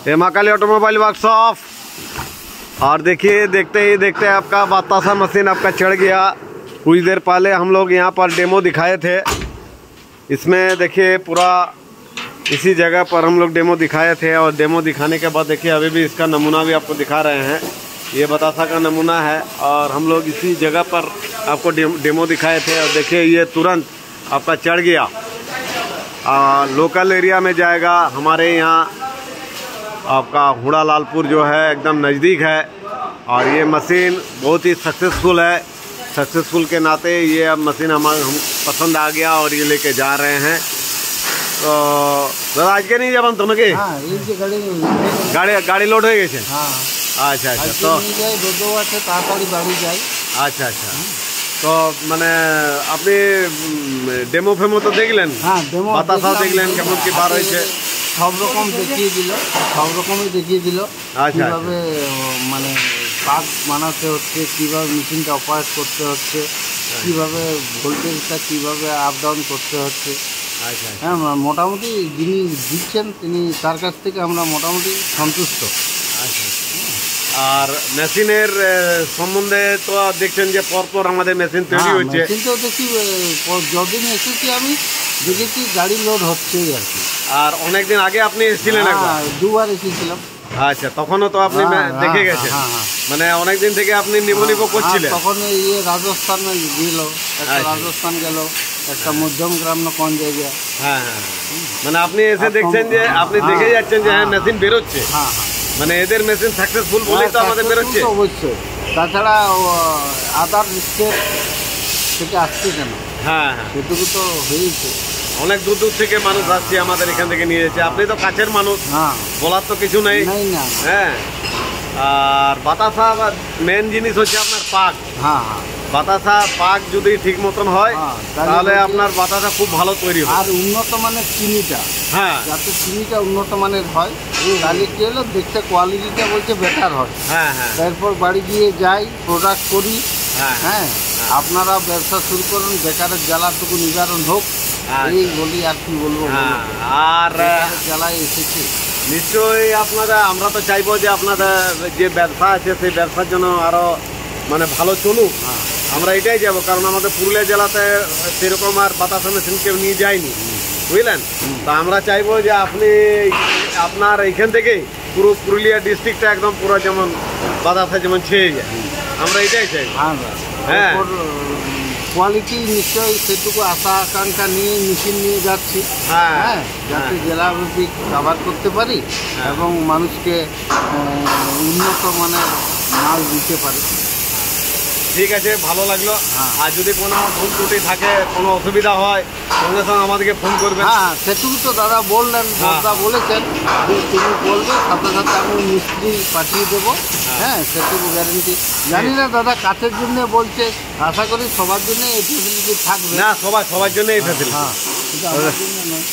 ये Mahakali automobile workshop. और देखिए देखते ही देखते आपका बतासा मशीन आपका चढ़ गया। कुछ देर पहले हम लोग यहाँ पर डेमो दिखाए थे। इसमें देखिए पूरा इसी जगह पर हम लोग डेमो दिखाए थे और डेमो दिखाने के बाद देखिए अभी भी इसका नमूना भी आपको दिखा रहे हैं। ये बतासा का नमूना है और हम लोग इसी जगह पर आपको डेमो दिखाए थे और देखिए ये तुरंत आपका चढ़ गया। लोकल एरिया में जाएगा। हमारे यहाँ आपका हुड़ा लालपुर जो है एकदम नज़दीक है और ये मशीन बहुत ही सक्सेसफुल है। सक्सेसफुल के नाते ये अब मशीन हम पसंद आ गया और ये लेके जा रहे हैं। तो दादा आज के नहीं जब हम तुम्हें गाड़ी लोड हो गई। अच्छा अच्छा तो अच्छा अच्छा तो मैंने अपनी डेमो फेमो तो देख लें। बतासा देख लें केमन की बार হয়েছে সব রকম দেখিয়ে দিল, সব রকমই দেখিয়ে দিল। কিভাবে মানে পাক বানাতে হচ্ছে, কিভাবে মেশিনটা অপারেট করতে হচ্ছে, কিভাবে ভোল্টেজটা কিভাবে আপ ডাউন করতে হচ্ছে। হ্যাঁ মোটামুটি যিনি দিচ্ছেন তিনি তার কাছ থেকে আমরা মোটামুটি সন্তুষ্ট। আর মেশিনের সম্বন্ধে তো দেখছেন যে পরপর আমাদের মেশিন তৈরি হচ্ছে। মেশিন তো দেখি যতদিন এসেছি আমি দেখেছি গাড়ি লোড হচ্ছেই আর কি। আর অনেকদিন আগে আপনি এসেছিলেন? দুবার এসেছিলাম। আচ্ছা তখনও তো আপনি দেখে গেছেন, মানে অনেকদিন থেকে আপনি নিবো করছিলেন। তখন ইয়ে রাজস্থান গেল, একটা রাজস্থান গেল, একটা মধ্যম গ্রাম না কোন জায়গা। হ্যাঁ হ্যাঁ মানে আপনি এসে দেখছেন যে আপনি দেখে যাচ্ছেন যে হ্যাঁ মেশিন বেরোচ্ছে। হ্যাঁ মানে এদের মেশিন সাকসেসফুল বলেই তো আমাদের বেরোচ্ছে। অবশ্যই, তাছাড়া আদার স্টেট থেকে আসছে কেন? হ্যাঁ হ্যাঁ সেটুকু তো হয়েছে। অনেক দূর দূর থেকে মানুষ আসছে আমাদের এখান থেকে নিয়ে যাচ্ছে। আপনি তো কাছের মানুষ, বলার তো কিছু নেই। হ্যাঁ আর বাতাসা মেন জিনিস হচ্ছে আপনার পাক। হ্যাঁ হ্যাঁ বাতাসা পাক যদি ঠিক মতন হয় তাহলে আপনার বাতাসা খুব ভালো তৈরি হয়। আর উন্নত মানের চিনিটা, হ্যাঁ যাতে চিনিটা উন্নত মানের হয় তাহলে কি হলো দেখতে কোয়ালিটিটা বলছে বেটার হয়। হ্যাঁ হ্যাঁ তারপর বাড়ি গিয়ে যাই প্রোডাক্ট করি। হ্যাঁ আপনারা ব্যবসা শুরু করুন, বেকারের জ্বালাটুকু নিবারণ হোক এই বলি। আর কি বলবো, আর জ্বালায় এসেছে নিশ্চয়ই আপনারা, আমরা তো চাইবো যে আপনাদের যে ব্যবসা আছে সেই ব্যবসার জন্য আরো মানে ভালো চলুক। আমরা এটাই যাবো, কারণ আমাদের পুরুলিয়া জেলাতে সেরকম আর বাতাসা মেশিন কেউ নিয়ে যায়নি, বুঝলেন। তো আমরা চাইবো যে আপনি আপনার এইখান থেকেই পুরো পুরুলিয়া ডিস্ট্রিক্টটা একদম পুরো যেমন বাতাসা যেমন ছেয়ে যায়, আমরা এটাই চাই। হ্যাঁ কোয়ালিটি নিশ্চয়ই সেটুকু আশা আকাঙ্ক্ষা নিয়ে মেশিন নিয়ে যাচ্ছি। হ্যাঁ যাতে জেলাব্যাপী কভার করতে পারি এবং মানুষকে উন্নত মানের মাল দিতে পারি। ঠিক আছে, ভালো লাগলো। আর যদি কোনো ভুল ত্রুটি থাকে, কোনো অসুবিধা হয়, সঙ্গে সঙ্গে আমাদেরকে ফোন করবেন। হ্যাঁ সেটুকু তো দাদা বললেন, দাদা বলেছেন যে তুমি বলবে সাথে সাথে আমি মিস্ত্রি পাঠিয়ে দেবো। হ্যাঁ সেটুকু গ্যারেন্টি। জানি না দাদা কাছের জন্য বলছে, আশা করি সবার জন্য এই ফ্যাসিলিটি থাকবে। না সবার জন্য এই ফ্যাসিলিটি।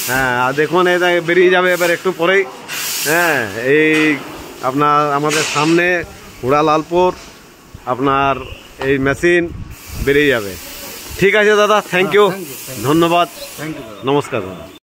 হ্যাঁ আর দেখুন এটা বেরিয়ে যাবে এবার একটু পরেই। হ্যাঁ এই আপনার আমাদের সামনে হুড়া লালপুর আপনার এই মেশিন বেরিয়ে যাবে। ঠিক আছে দাদা, থ্যাংক ইউ, ধন্যবাদ, নমস্কার দাদা।